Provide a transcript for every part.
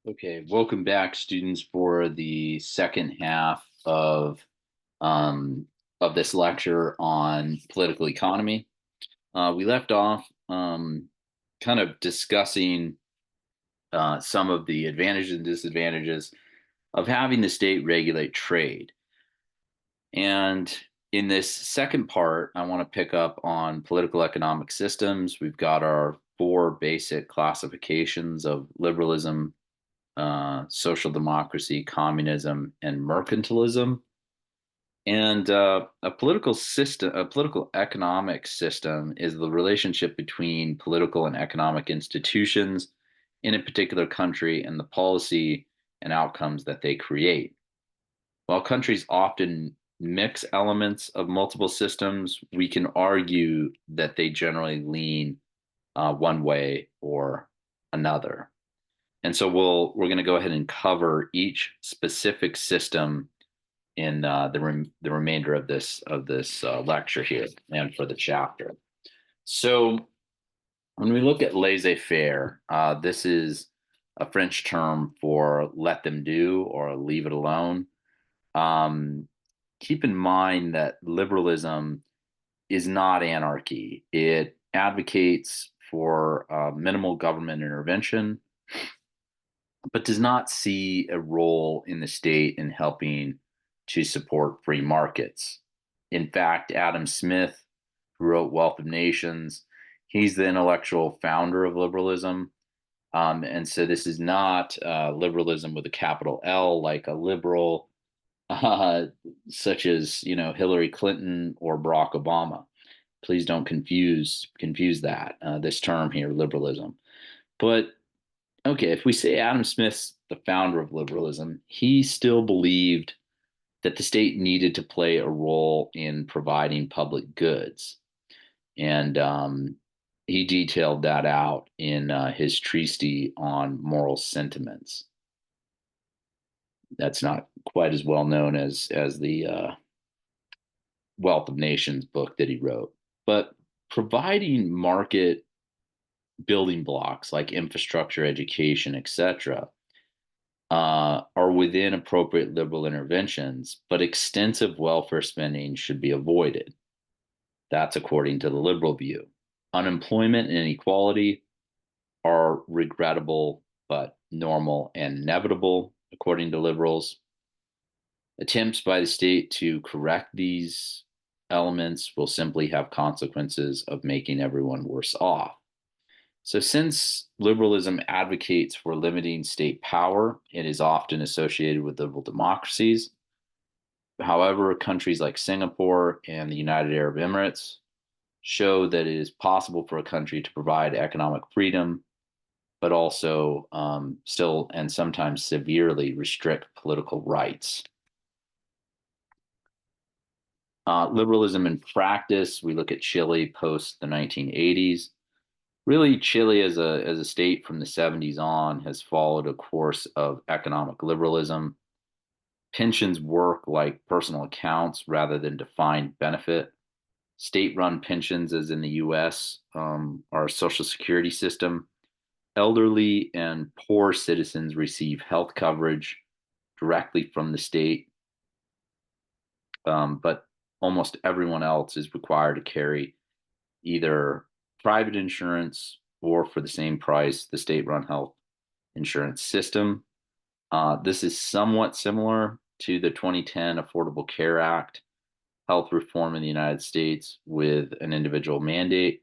Okay, welcome back, students, for the second half um, of this lecture on political economy. We left off kind of discussing some of the advantages and disadvantages of having the state regulate trade. And in this second part, I want to pick up on political economic systems. We've got our four basic classifications of liberalism, social democracy, communism, and mercantilism. And a political economic system is the relationship between political and economic institutions in a particular country and the policy and outcomes that they create. While countries often mix elements of multiple systems, we can argue that they generally lean one way or another. And so we're going to go ahead and cover each specific system in the remainder of this lecture here and for the chapter. So when we look at laissez-faire, this is a French term for let them do or leave it alone. Um, Keep in mind that liberalism is not anarchy. It advocates for minimal government intervention, but does not see a role in the state in helping to support free markets. In fact, Adam Smith, who wrote Wealth of Nations, he's the intellectual founder of liberalism. And so this is not liberalism with a capital L, like a liberal, uh, such as Hillary Clinton or Barack Obama. Please don't confuse that this term here, liberalism. But okay, if we say Adam Smith's the founder of liberalism, he still believed that the state needed to play a role in providing public goods. And he detailed that out in his treatise on moral sentiments. That's not quite as well known as the Wealth of Nations book that he wrote. But providing market building blocks like infrastructure, education, etc., are within appropriate liberal interventions, but extensive welfare spending should be avoided. That's according to the liberal view. Unemployment and inequality are regrettable but normal and inevitable, according to liberals. Attempts by the state to correct these elements will simply have consequences of making everyone worse off. So, since liberalism advocates for limiting state power, it is often associated with liberal democracies. However, countries like Singapore and the United Arab Emirates show that it is possible for a country to provide economic freedom, but also still and sometimes severely restrict political rights. Liberalism in practice, we look at Chile post the 1980s. Really, Chile as a state from the 70s on has followed a course of economic liberalism. Pensions work like personal accounts rather than defined benefit. State-run pensions, as in the U.S., our social security system. Elderly and poor citizens receive health coverage directly from the state, but almost everyone else is required to carry either private insurance or, for the same price, the state-run health insurance system. This is somewhat similar to the 2010 Affordable Care Act, health reform in the United States with an individual mandate,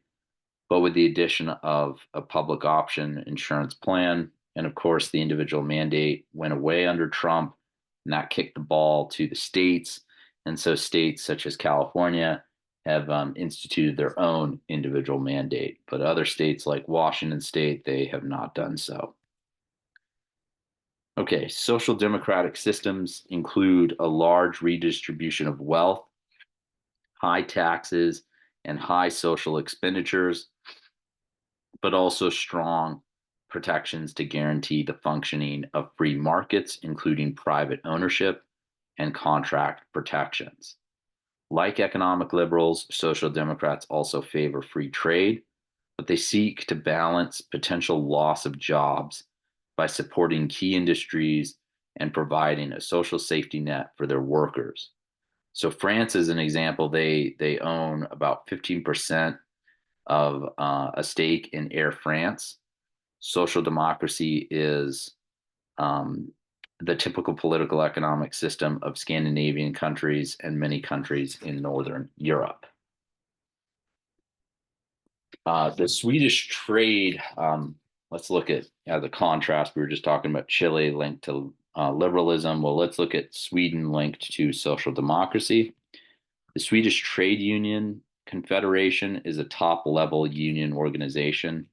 but with the addition of a public option insurance plan. And of course, the individual mandate went away under Trump, and that kicked the ball to the states. And so states such as California have instituted their own individual mandate, but other states like Washington State, they have not done so. Okay, social democratic systems include a large redistribution of wealth, high taxes, and high social expenditures, but also strong protections to guarantee the functioning of free markets, including private ownership and contract protections. Like economic liberals, social democrats also favor free trade, but they seek to balance potential loss of jobs by supporting key industries and providing a social safety net for their workers. So France is an example. They own about 15% of a stake in Air France. Social democracy is um, the typical political economic system of Scandinavian countries and many countries in Northern Europe. The Swedish trade, let's look at the contrast. We were just talking about Chile linked to liberalism. Well, let's look at Sweden linked to social democracy. The Swedish Trade Union Confederation is a top level union organization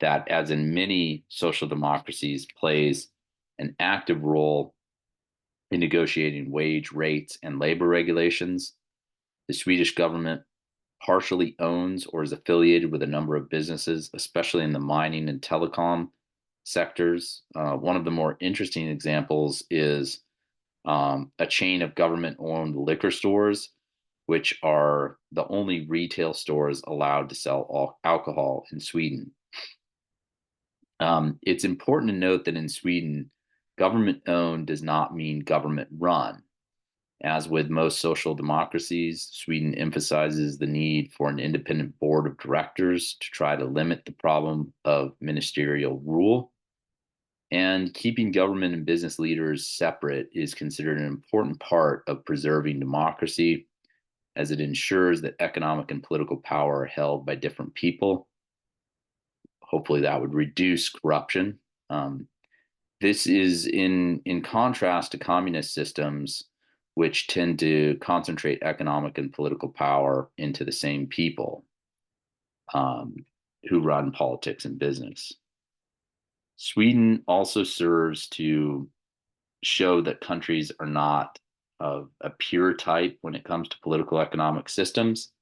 that, as in many social democracies, plays an active role in negotiating wage rates and labor regulations. The Swedish government partially owns or is affiliated with a number of businesses, especially in the mining and telecom sectors. One of the more interesting examples is a chain of government owned liquor stores, which are the only retail stores allowed to sell alcohol in Sweden. It's important to note that in Sweden, government owned does not mean government run. As with most social democracies, Sweden emphasizes the need for an independent board of directors to try to limit the problem of ministerial rule. And keeping government and business leaders separate is considered an important part of preserving democracy, as it ensures that economic and political power are held by different people. Hopefully, that would reduce corruption. This is in contrast to communist systems, which tend to concentrate economic and political power into the same people um, who run politics and business. Sweden also serves to show that countries are not of a pure type when it comes to political economic systems.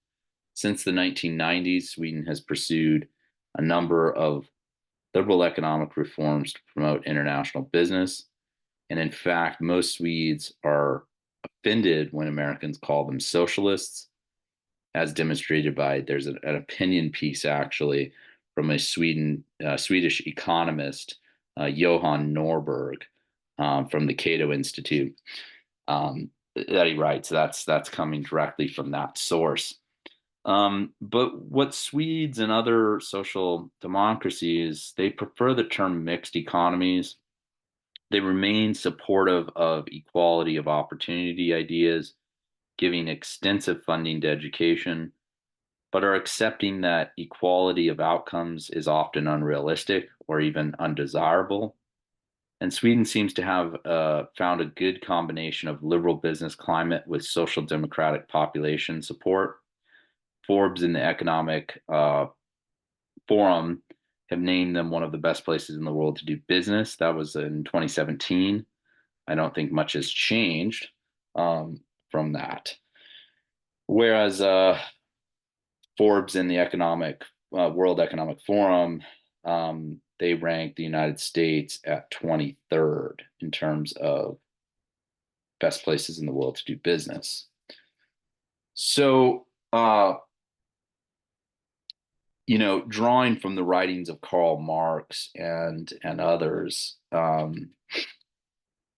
Since the 1990s, Sweden has pursued a number of liberal economic reforms to promote international business. And in fact, most Swedes are offended when Americans call them socialists, as demonstrated by there's an opinion piece actually from a Swedish economist, Johan Norberg, from the Cato Institute, that he writes. That's coming directly from that source. But what Swedes and other social democracies, they prefer the term mixed economies. They remain supportive of equality of opportunity ideas, giving extensive funding to education, but are accepting that equality of outcomes is often unrealistic or even undesirable. And Sweden seems to have found a good combination of liberal business climate with social democratic population support. Forbes and the Economic Forum have named them one of the best places in the world to do business. That was in 2017. I don't think much has changed from that. Whereas Forbes and the World Economic Forum, they ranked the United States at 23rd in terms of best places in the world to do business. So, drawing from the writings of Karl Marx and others,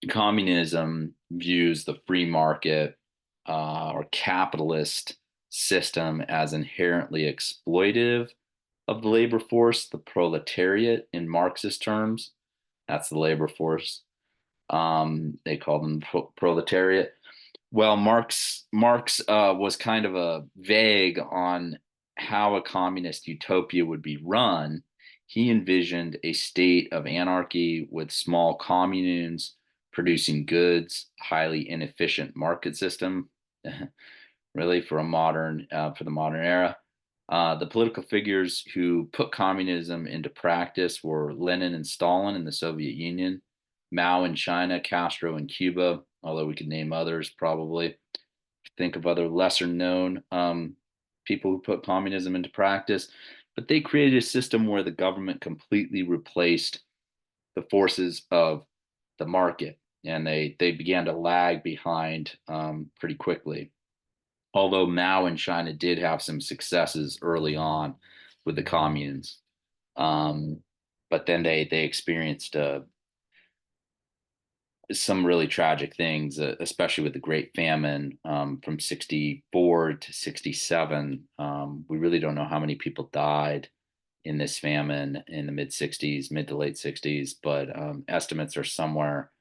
communism views the free market or capitalist system as inherently exploitive of the labor force, the proletariat in Marxist terms. That's the labor force. They call them proletariat. Well, Marx was kind of a vague on how a communist utopia would be run. He envisioned a state of anarchy with small communes producing goods, highly inefficient market system, really for the modern era. The political figures who put communism into practice were Lenin and Stalin in the Soviet Union, Mao in China, Castro in Cuba, although we could name others probably. Think of other lesser known people who put communism into practice. But they created a system where the government completely replaced the forces of the market, and they began to lag behind pretty quickly. Although Mao in China did have some successes early on with the communes. But then they experienced a some really tragic things, especially with the Great Famine from 64 to 67. We really don't know how many people died in this famine in the mid 60s, mid to late 60s, but estimates are somewhere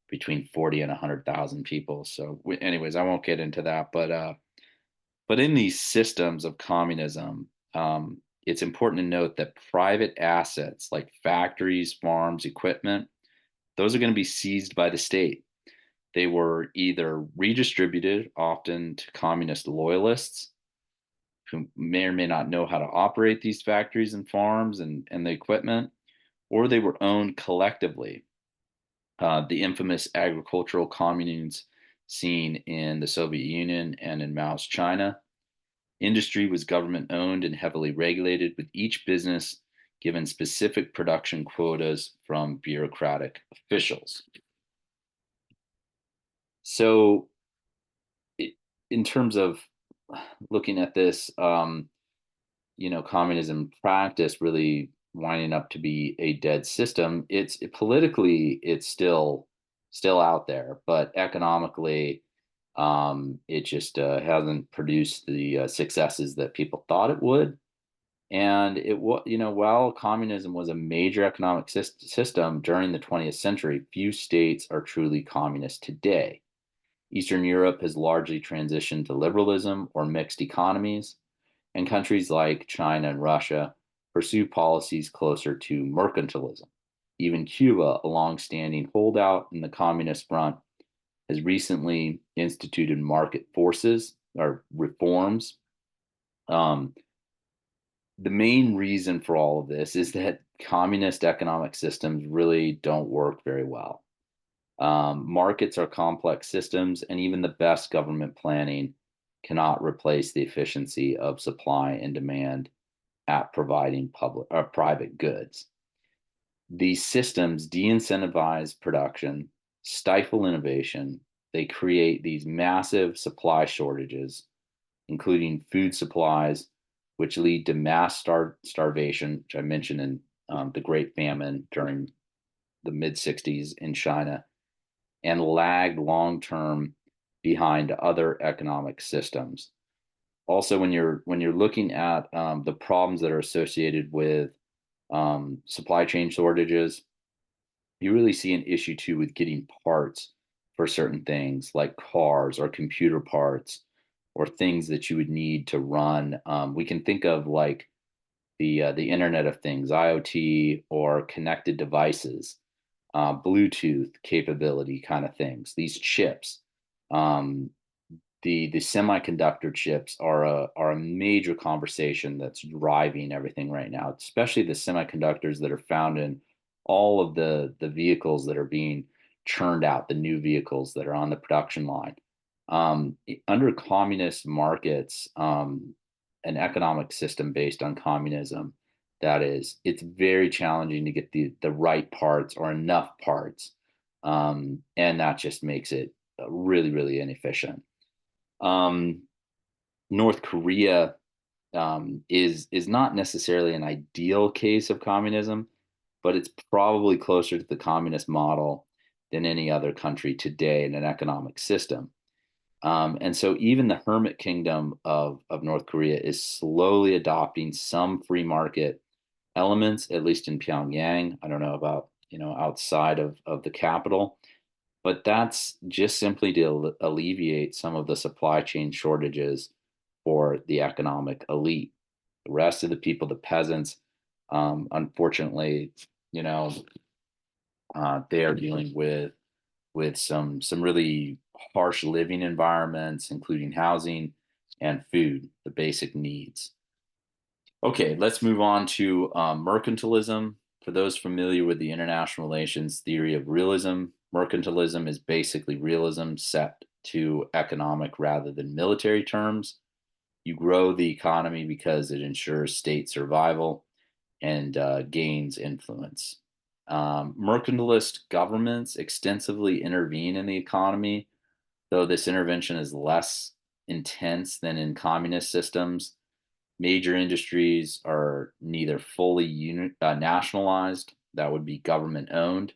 between 40 and 100,000 people. So, anyways, I won't get into that. But in these systems of communism, it's important to note that private assets like factories, farms, equipment, those are going to be seized by the state. They were either redistributed, often to communist loyalists who may or may not know how to operate these factories and farms and the equipment, or they were owned collectively. The infamous agricultural communes seen in the Soviet Union and in Mao's China. Industry was government owned and heavily regulated, with each business given specific production quotas from bureaucratic officials. So, in terms of looking at this, communism practice really winding up to be a dead system. Politically, it's still out there, but economically, it just hasn't produced the successes that people thought it would. And it was, while communism was a major economic system during the 20th century, few states are truly communist today. Eastern Europe has largely transitioned to liberalism or mixed economies, and countries like China and Russia pursue policies closer to mercantilism. Even Cuba, a long-standing holdout in the communist front, has recently instituted market forces or reforms. Um, the main reason for all of this is that communist economic systems really don't work very well. Markets are complex systems, and even the best government planning cannot replace the efficiency of supply and demand at providing public or private goods. These systems de-incentivize production, stifle innovation. They create these massive supply shortages, including food supplies, which lead to mass starvation, which I mentioned in the Great Famine during the mid 60s in China, and lagged long term behind other economic systems. Also, when you're looking at the problems that are associated with supply chain shortages, you really see an issue too with getting parts for certain things like cars or computer parts or things that you would need to run. We can think of like the Internet of Things, IoT, or connected devices, Bluetooth capability kind of things. These chips, um, the semiconductor chips are a major conversation that's driving everything right now, especially the semiconductors that are found in all of the vehicles that are being churned out, the new vehicles that are on the production line. Under communist markets, an economic system based on communism, that is, it's very challenging to get the right parts or enough parts, and that just makes it really, really inefficient. Um, North Korea is not necessarily an ideal case of communism, but it's probably closer to the communist model than any other country today in an economic system. And so even the hermit kingdom of North Korea is slowly adopting some free market elements, at least in Pyongyang. I don't know about, outside of the capital, but that's just simply to alleviate some of the supply chain shortages for the economic elite. The rest of the people, the peasants, unfortunately, you know, they are dealing with some really harsh living environments, including housing and food, the basic needs. Okay, let's move on to mercantilism. For those familiar with the international relations theory of realism, mercantilism is basically realism set to economic rather than military terms. You grow the economy because it ensures state survival and gains influence. Mercantilist governments extensively intervene in the economy, though this intervention is less intense than in communist systems. Major industries are neither fully nationalized, that would be government owned,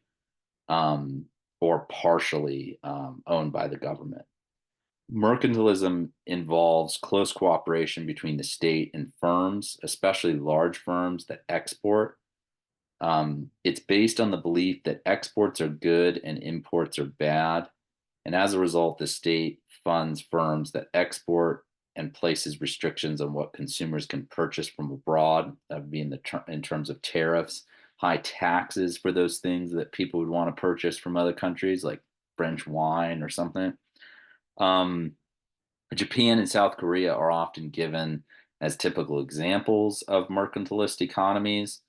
um, or partially owned by the government. Mercantilism involves close cooperation between the state and firms, especially large firms that export. It's based on the belief that exports are good and imports are bad. And as a result, the state funds firms that export and places restrictions on what consumers can purchase from abroad, that would be in terms of tariffs, high taxes for those things that people would want to purchase from other countries, like French wine or something. Um, Japan and South Korea are often given as typical examples of mercantilist economies.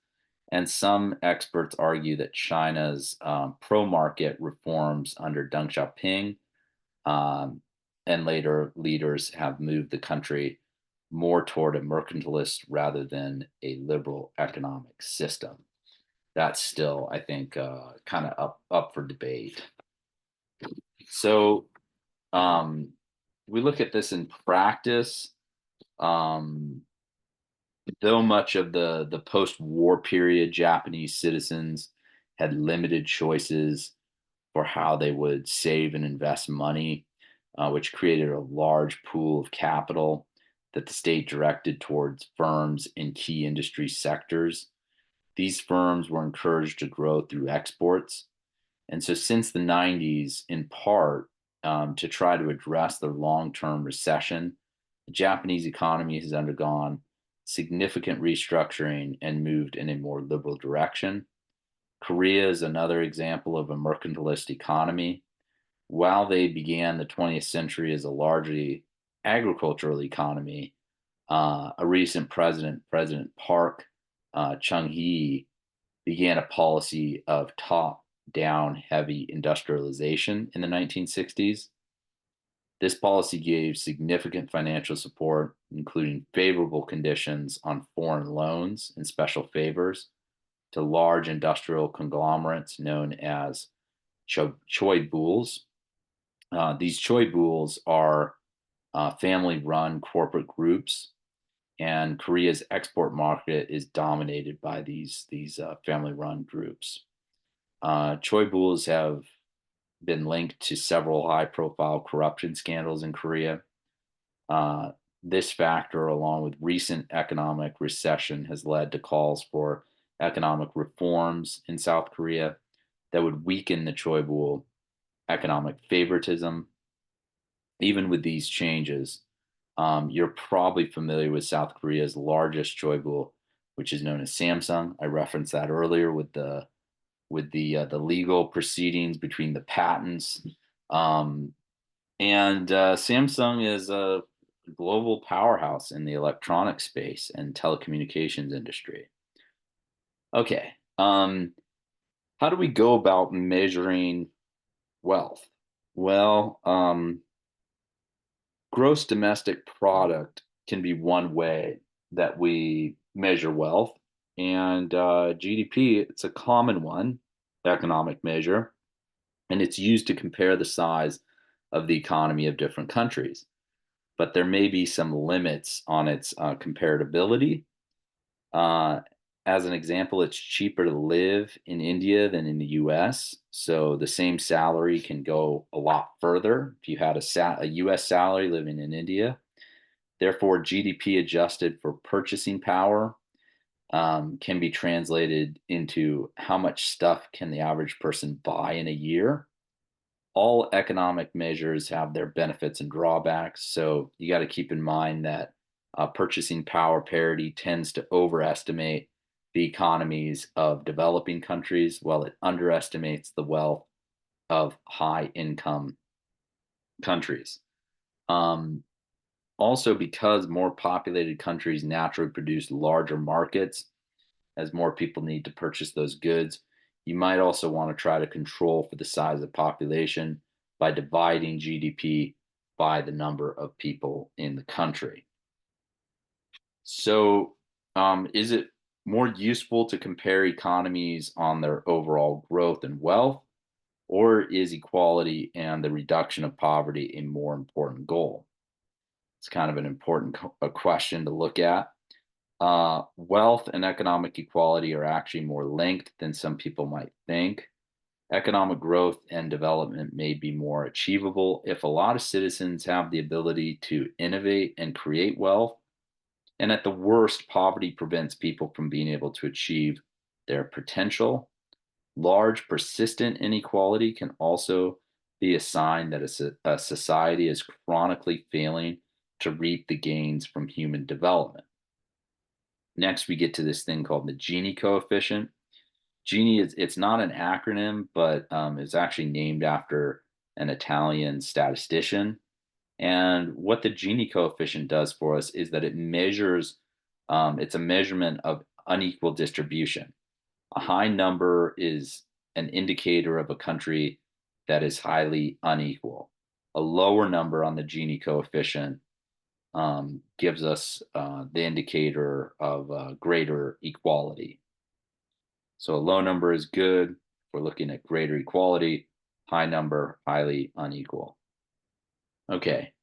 And some experts argue that China's pro market reforms under Deng Xiaoping um, and later leaders have moved the country more toward a mercantilist rather than a liberal economic system. That's still, I think, kind of up for debate. So um, we look at this in practice. Um, though much of the post-war period, Japanese citizens had limited choices for how they would save and invest money, which created a large pool of capital that the state directed towards firms in key industry sectors. These firms were encouraged to grow through exports. And so, since the 90s, in part to try to address the long term recession, the Japanese economy has undergone significant restructuring and moved in a more liberal direction. Korea is another example of a mercantilist economy. While they began the 20th century as a largely agricultural economy, a recent president, President Park Chung-hee, began a policy of top-down heavy industrialization in the 1960s. This policy gave significant financial support, including favorable conditions on foreign loans and special favors to large industrial conglomerates known as choibuls. These choibuls are family-run corporate groups, and Korea's export market is dominated by these family-run groups. Choibuls have been linked to several high-profile corruption scandals in Korea. Uh, this factor, along with recent economic recession, has led to calls for economic reforms in South Korea that would weaken the Choibul economic favoritism. Even with these changes, you're probably familiar with South Korea's largest Choibul, which is known as Samsung. I referenced that earlier with the legal proceedings between the patents. Um, and Samsung is a global powerhouse in the electronic space and telecommunications industry. Okay. How do we go about measuring wealth? Well, gross domestic product can be one way that we measure wealth, and GDP, it's a common one, economic measure, and it's used to compare the size of the economy of different countries. But there may be some limits on its comparability. Uh, as an example, it's cheaper to live in India than in the US. So the same salary can go a lot further if you had a US salary living in India. Therefore, GDP adjusted for purchasing power can be translated into how much stuff can the average person buy in a year. All economic measures have their benefits and drawbacks. So you got to keep in mind that purchasing power parity tends to overestimate the economies of developing countries, while it underestimates the wealth of high income countries. Um, Also, because more populated countries naturally produce larger markets, as more people need to purchase those goods, you might also want to try to control for the size of population by dividing GDP by the number of people in the country. So, is it more useful to compare economies on their overall growth and wealth, or is equality and the reduction of poverty a more important goal? It's kind of an important question to look at. Wealth and economic equality are actually more linked than some people might think. Economic growth and development may be more achievable if a lot of citizens have the ability to innovate and create wealth. And at the worst, poverty prevents people from being able to achieve their potential. Large, persistent inequality can also be a sign that a society is chronically failing to reap the gains from human development. Next, we get to this thing called the Gini coefficient. Gini is it's not an acronym, but it's actually named after an Italian statistician. And what the Gini coefficient does for us is that it measures, it's a measurement of unequal distribution. A high number is an indicator of a country that is highly unequal. A lower number on the Gini coefficient gives us the indicator of greater equality. So a low number is good. We're looking at greater equality. High number, highly unequal. Okay.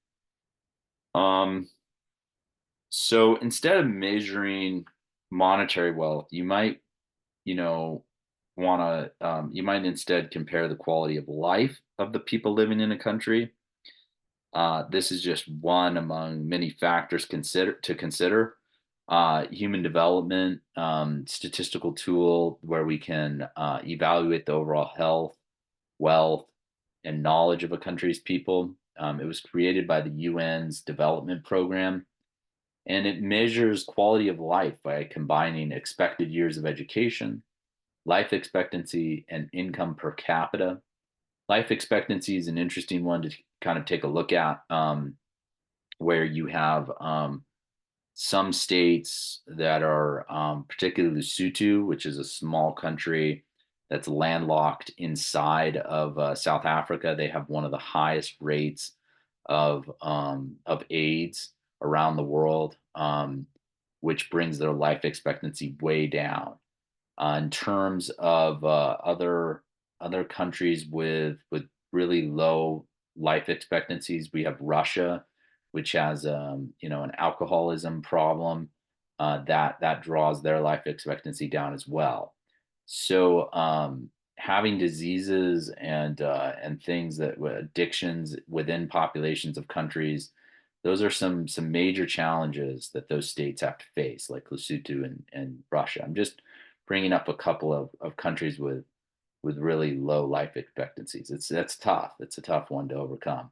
Um, so instead of measuring monetary wealth, you might, you know, want to, you might instead compare the quality of life of the people living in a country. This is just one among many factors consider. Human development, statistical tool where we can evaluate the overall health, wealth, and knowledge of a country's people. It was created by the UN's development program, and it measures quality of life by combining expected years of education, life expectancy, and income per capita. Life expectancy is an interesting one to kind of take a look at, where you have some states that are particularly Lesotho, which is a small country that's landlocked inside of South Africa. They have one of the highest rates of AIDS around the world, which brings their life expectancy way down. In terms of other countries with really low life expectancies, we have Russia, which has an alcoholism problem that draws their life expectancy down as well. So having diseases and things that addictions within populations of countries, those are some major challenges that those states have to face, like Lesotho and Russia. I'm just bringing up a couple of countries with really low life expectancies. That's tough. It's a tough one to overcome.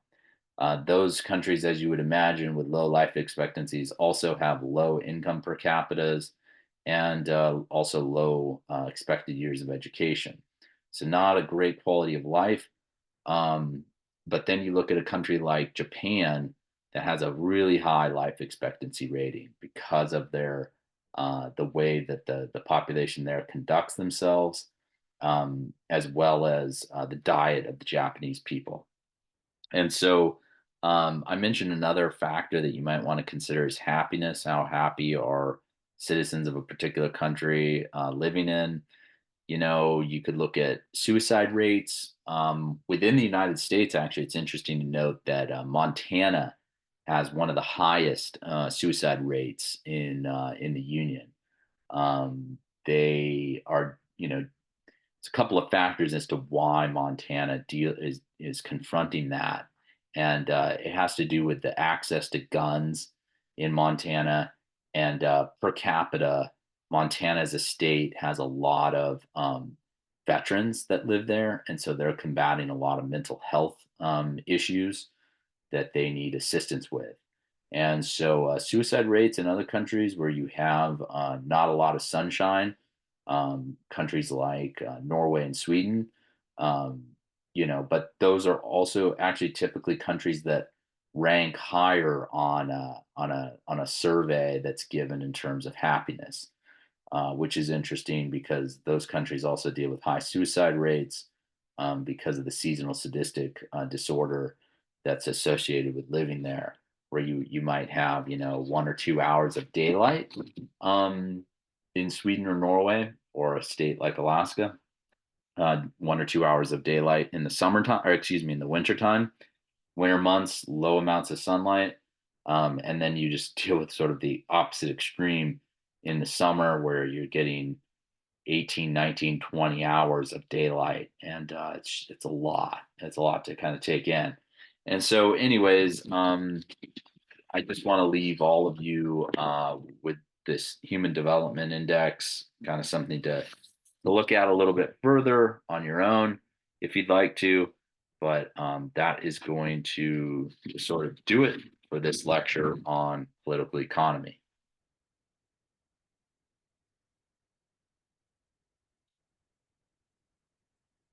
Those countries, as you would imagine, with low life expectancies, also have low income per capitas and also low expected years of education. So, not a great quality of life. Um, but then you look at a country like Japan that has a really high life expectancy rating because of their the way that the population there conducts themselves, as well as the diet of the Japanese people. And so I mentioned another factor that you might want to consider is happiness. How happy are citizens of a particular country living in? You could look at suicide rates within the United States. Actually, it's interesting to note that Montana has one of the highest suicide rates in the union. They are, it's a couple of factors as to why Montana is confronting that, and it has to do with the access to guns in Montana, and per capita, Montana as a state has a lot of veterans that live there, and so they're combating a lot of mental health issues that they need assistance with. And so, suicide rates in other countries where you have not a lot of sunshine, countries like Norway and Sweden, um, but those are also actually typically countries that rank higher on a survey that's given in terms of happiness, which is interesting because those countries also deal with high suicide rates because of the seasonal sadistic disorder that's associated with living there, where you might have 1 or 2 hours of daylight in Sweden or Norway or a state like Alaska, 1 or 2 hours of daylight in the summertime, or excuse me, in the wintertime. Winter months, low amounts of sunlight. And then you just deal with sort of the opposite extreme in the summer where you're getting 18, 19, 20 hours of daylight. And it's a lot. It's a lot to kind of take in. And so, anyways, I just want to leave all of you with this Human Development Index, kind of something to look at a little bit further on your own if you'd like to. But that is going to sort of do it for this lecture on political economy.